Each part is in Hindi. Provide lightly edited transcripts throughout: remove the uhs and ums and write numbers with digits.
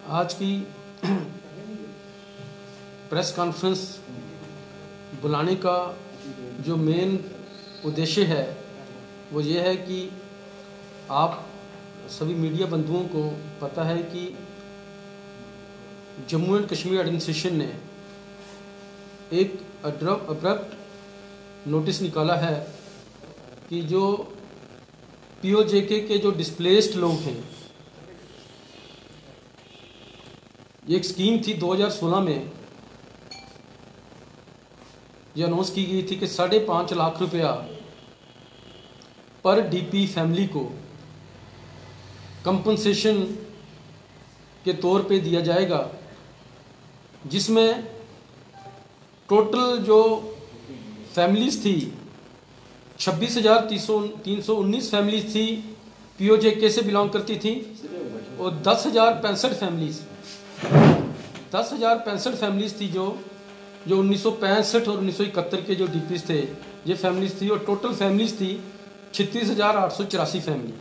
आज की प्रेस कॉन्फ्रेंस बुलाने का जो मेन उद्देश्य है वो ये है कि आप सभी मीडिया बंधुओं को पता है कि जम्मू एंड कश्मीर एडमिनिस्ट्रेशन ने एक अब्रप्ट नोटिस निकाला है कि जो पीओजेके के जो डिस्प्लेस्ड लोग हैं, ये एक स्कीम थी 2016 में ये अनाउंस की गई थी कि 5.5 लाख रुपया पर डीपी फैमिली को कंपनसेशन के तौर पे दिया जाएगा, जिसमें टोटल जो फैमिलीज थी 26,319 फैमिलीज थी पीओजेके से बिलोंग करती थी और 10,065 फैमिलीज थी जो 1965 और 1971 के जो डीपीज थे ये फैमिलीज थी, और टोटल फैमिलीज थी 36,884 फैमिली।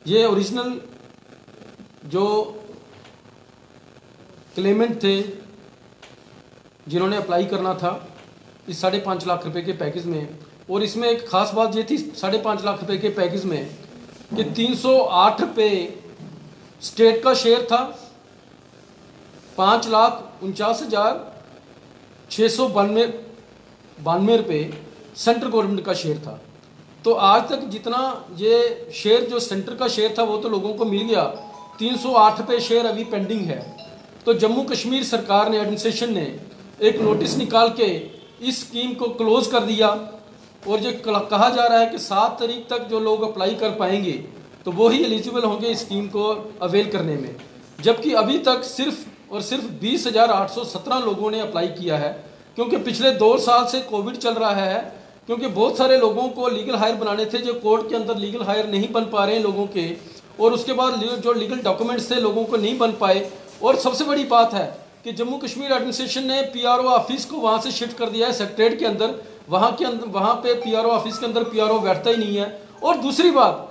ये ओरिजिनल जो क्लेमेंट थे जिन्होंने अप्लाई करना था इस 5.5 लाख रुपए के पैकेज में, और इसमें एक खास बात ये थी 5.5 लाख रुपए के पैकेज में कि 308 रुपये स्टेट का शेयर था, 5,49,692 रुपये सेंट्रल गवर्नमेंट का शेयर था। तो आज तक जितना ये शेयर जो सेंटर का शेयर था वो तो लोगों को मिल गया, 308 रुपये शेयर अभी पेंडिंग है। तो जम्मू कश्मीर सरकार ने, एडमिनिस्ट्रेशन ने एक नोटिस निकाल के इस स्कीम को क्लोज कर दिया, और जो कहा जा रहा है कि 7 तारीख तक जो लोग अप्लाई कर पाएंगे तो वो ही एलिजिबल होंगे इस स्कीम को अवेल करने में, जबकि अभी तक सिर्फ 20,817 लोगों ने अप्लाई किया है, क्योंकि पिछले 2 साल से कोविड चल रहा है, क्योंकि बहुत सारे लोगों को लीगल हायर बनाने थे जो कोर्ट के अंदर लीगल हायर नहीं बन पा रहे हैं लोगों के, और उसके बाद जो लीगल डॉक्यूमेंट्स थे लोगों को नहीं बन पाए। और सबसे बड़ी बात है कि जम्मू कश्मीर एडमिनिस्ट्रेशन ने पीआरओ ऑफिस को वहाँ से शिफ्ट कर दिया है सेक्रेटरीट के अंदर, वहाँ पे पीआरओ ऑफिस के अंदर पीआरओ बैठता ही नहीं है। और दूसरी बात,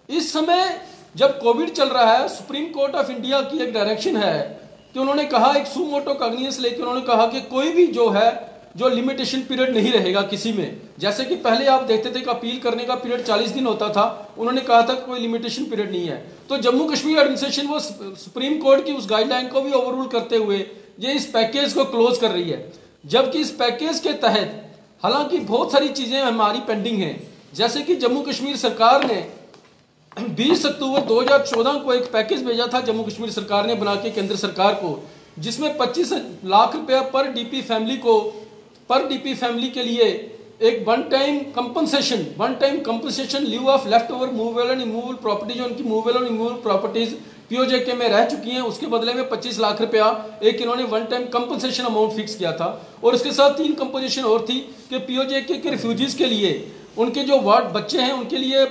इस समय जब कोविड चल रहा है, सुप्रीम कोर्ट ऑफ इंडिया की एक डायरेक्शन है कि उन्होंने कहा, एक सू मोटो कॉग्निजेंस लेकर उन्होंने कहा कि कोई भी जो लिमिटेशन पीरियड नहीं रहेगा किसी में। जैसे कि पहले आप देखते थे कि अपील करने का पीरियड 40 दिन होता था, उन्होंने कहा था कोई लिमिटेशन पीरियड नहीं है। तो जम्मू कश्मीर एडमिनिस्ट्रेशन वो सुप्रीम कोर्ट की उस गाइडलाइन को भी ओवररूल करते हुए ये इस पैकेज को क्लोज कर रही है, जबकि इस पैकेज के तहत हालांकि बहुत सारी चीजें हमारी पेंडिंग हैं। जैसे कि जम्मू कश्मीर सरकार ने 20 अक्टूबर 2014 को एक पैकेज भेजा था जम्मू कश्मीर सरकार ने बना के केंद्र सरकार को, जिसमें 25 लाख रुपया पर डीपी फैमिली के लिए एक one time compensation leave of left over movable and immovable properties, उनकी मूवेबल और इमूवेबल प्रॉपर्टीज पीओजेके में रह चुकी हैं, उसके बदले में 25 लाख रुपया एक इन्होंने one time compensation amount fix किया था। और उसके साथ 3 कंपोजिशन और थी कि पीओजेके के रिफ्यूजीज के लिए, उनके जो वार्ड बच्चे हैं उनके लिए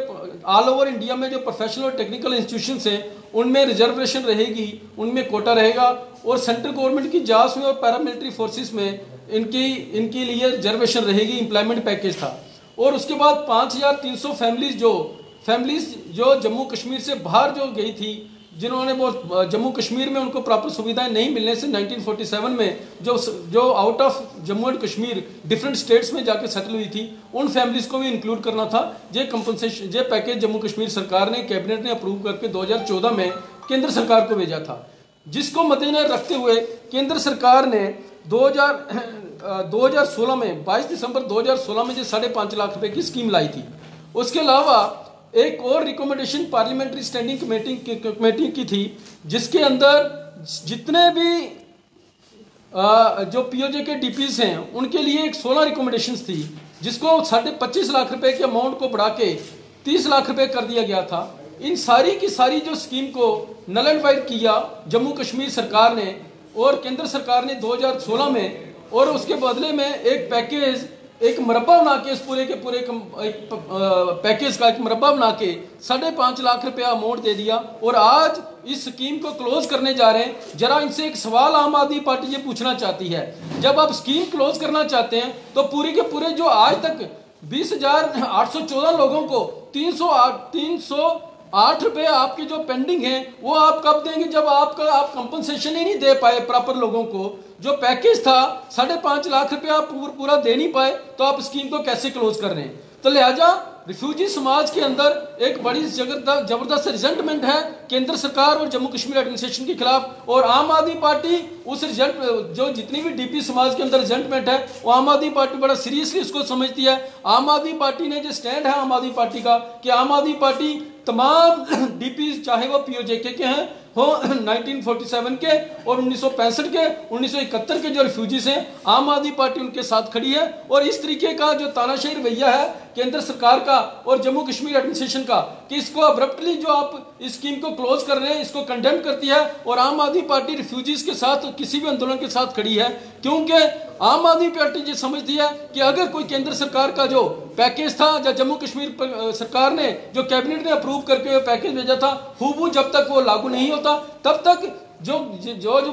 ऑल ओवर इंडिया में जो प्रोफेशनल और टेक्निकल इंस्टीट्यूशंस हैं उनमें रिजर्वेशन रहेगी, उनमें कोटा रहेगा, और सेंट्रल गवर्नमेंट की जास में और पैरामिलिट्री फोर्सेस में इनके लिए रिजर्वेशन रहेगी। एम्प्लॉयमेंट पैकेज था। और उसके बाद 5,300 फैमिलीज जो जम्मू कश्मीर से बाहर जो गई थी, जिन्होंने वो जम्मू कश्मीर में उनको प्रॉपर सुविधाएं नहीं मिलने से 1947 में जो out of Jammu and Kashmir different states में जाके सेटल हुई थी, उन फैमिलीज को भी इंक्लूड करना था। ये कंपनसेशन ये पैकेज जम्मू कश्मीर सरकार ने, कैबिनेट ने अप्रूव करके 2014 में केंद्र सरकार को भेजा था, जिसको मद्देनजर रखते हुए केंद्र सरकार ने 2016 में 22 दिसंबर 2016 में जो 5.5 लाख रुपए की स्कीम लाई थी। उसके अलावा एक और रिकमेंडेशन पार्लियामेंट्री स्टैंडिंग कमेटी की थी, जिसके अंदर जितने भी जो पीओजेके डीपीज हैं उनके लिए एक 16 रिकमेंडेशंस थी, जिसको 25 लाख रुपए के अमाउंट को बढ़ा के 30 लाख रुपए कर दिया गया था। इन सारी की सारी जो स्कीम को नल एंड वाइड किया जम्मू कश्मीर सरकार ने और केंद्र सरकार ने 2016 में, और उसके बदले में एक पैकेज, एक मुरब्बा बना के इस पूरे के पूरे पैकेज का एक मुरब्बा बना के 5.5 लाख रुपया अमाउंट दे दिया, और आज इस स्कीम को क्लोज करने जा रहे हैं। जरा इनसे एक सवाल आम आदमी पार्टी ये पूछना चाहती है, जब आप स्कीम क्लोज करना चाहते हैं तो पूरे के पूरे जो आज तक 20,814 लोगों को 308 ₹8 आपके जो पेंडिंग है वो आप कब देंगे, जब आप कंपनसेशन ही नहीं दे पाए प्रॉपर लोगों को। जो पैकेज था 5.5 लाख रुपए आप पूरा दे नहीं पाए, तो आप स्कीम को कैसे क्लोज कर रहे हैं। तो लिहाजा रिफ्यूजी समाज के अंदर एक बड़ी जबरदस्त रिजल्टमेंट है केंद्र सरकार और जम्मू कश्मीर एडमिनिस्ट्रेशन के खिलाफ। और आम आदमी पार्टी उस रिजल्ट, जो जितनी भी डीपी समाज के अंदर रिजल्टमेंट है, वो आम आदमी पार्टी बड़ा सीरियसली इसको समझती है। आम आदमी पार्टी ने जो स्टैंड है आम आदमी पार्टी का, कि आम आदमी पार्टी तमाम डीपी चाहे वो पीओजेके के हैं हो 1947 के और 1965 के 1971 के जो रिफ्यूजीज हैं, आम आदमी पार्टी उनके साथ खड़ी है। और इस तरीके का जो तानाशाही रवैया है केंद्र सरकार का और जम्मू कश्मीर एडमिनिस्ट्रेशन का, कि इसको अब्रप्टली जो आप इस स्कीम को क्लोज कर रहे हैं, इसको कंडेम करती है। और आम आदमी पार्टी रिफ्यूजीज के साथ किसी भी आंदोलन के साथ खड़ी है, क्योंकि आम आदमी पार्टी ये समझती है कि अगर कोई केंद्र सरकार का जो पैकेज था, या जम्मू कश्मीर सरकार ने जो कैबिनेट ने अप्रूव करके पैकेज भेजा था, हूबहू जब तक वो लागू नहीं होता तब तक जो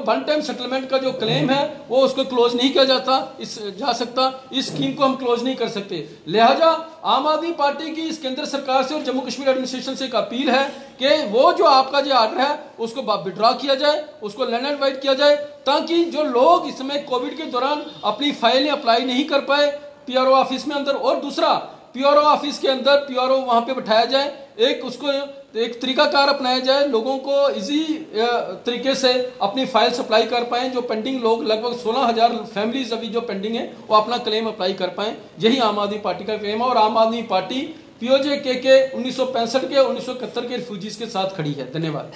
वन टाइम सेटलमेंट का जो क्लेम है वो उसको क्लोज नहीं किया जा सकता। इस स्कीम को हम क्लोज नहीं कर सकते। लिहाजा आम आदमी पार्टी की इस केंद्र सरकार से और जम्मू कश्मीर एडमिनिस्ट्रेशन से एक अपील है कि वो जो आपका जो आर्डर है उसको विड्रॉ किया जाए, उसको लैंड एंड वाइट किया जाए, ताकि जो लोग इस समय कोविड के दौरान अपनी फाइलें अप्लाई नहीं कर पाए पीआरओ ऑफिस में अंदर, और दूसरा पीआरओ ऑफिस के अंदर पीआरओ वहां पे बैठाया जाए, एक तरीकाकार अपनाया जाए, लोगों को इजी तरीके से अपनी फाइल सप्लाई कर पाएं। जो पेंडिंग लोग लगभग 16,000 फैमिलीज अभी जो पेंडिंग है वो अपना क्लेम अप्लाई कर पाएं। यही आम आदमी पार्टी का क्लेम है। और आम आदमी पार्टी पीओजेके के 1965 के 1971 के रिफ्यूजीज के साथ खड़ी है। धन्यवाद।